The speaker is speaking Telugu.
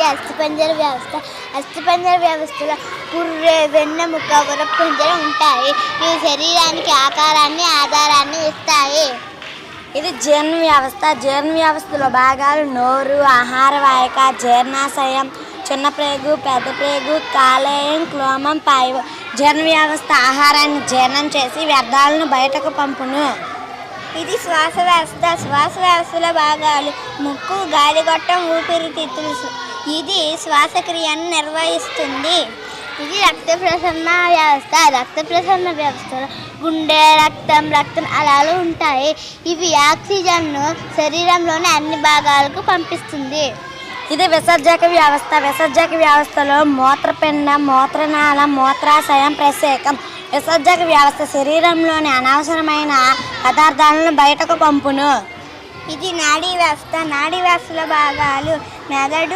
అస్థిపంజర వ్యవస్థ. అస్థిపంజర వ్యవస్థలో పుర్రె, వెన్నెముక, ఉరపింజరం ఉంటాయి. ఇవి శరీరానికి ఆకారాన్ని, ఆధారాన్ని ఇస్తాయి. ఇది జీర్ణ వ్యవస్థ. జీర్ణ వ్యవస్థలో భాగాలు నోరు, ఆహార వాహిక, జీర్ణాశయం, చిన్న ప్రేగు, పెద్ద ప్రేగు, కాలేయం, క్లోమం, పాయువు. జీర్ణ వ్యవస్థ ఆహారాన్ని జీర్ణం చేసి వ్యర్థాలను బయటకు పంపును. ఇది శ్వాస వ్యవస్థ. శ్వాస వ్యవస్థలో భాగాలు ముక్కు, గాలిగొట్టం, ఊపిరితిత్తులు. ఇది శ్వాసక్రియను నిర్వహిస్తుంది. ఇది రక్త ప్రసరణ వ్యవస్థ. రక్త ప్రసరణ వ్యవస్థలో గుండె, రక్తనాళాలు ఉంటాయి. ఇవి ఆక్సిజన్ను శరీరంలోని అన్ని భాగాలకు పంపిస్తుంది. ఇది విసర్జక వ్యవస్థ. విసర్జక వ్యవస్థలో మూత్రపిండం, మూత్రనాళం, మూత్రాశయం, ప్రసేకం. విసర్జక వ్యవస్థ శరీరంలోని అనవసరమైన పదార్థాలను బయటకు పంపును. ఇది నాడీ వ్యవస్థ. నాడీ వ్యవస్థలో భాగాలు మెదడు,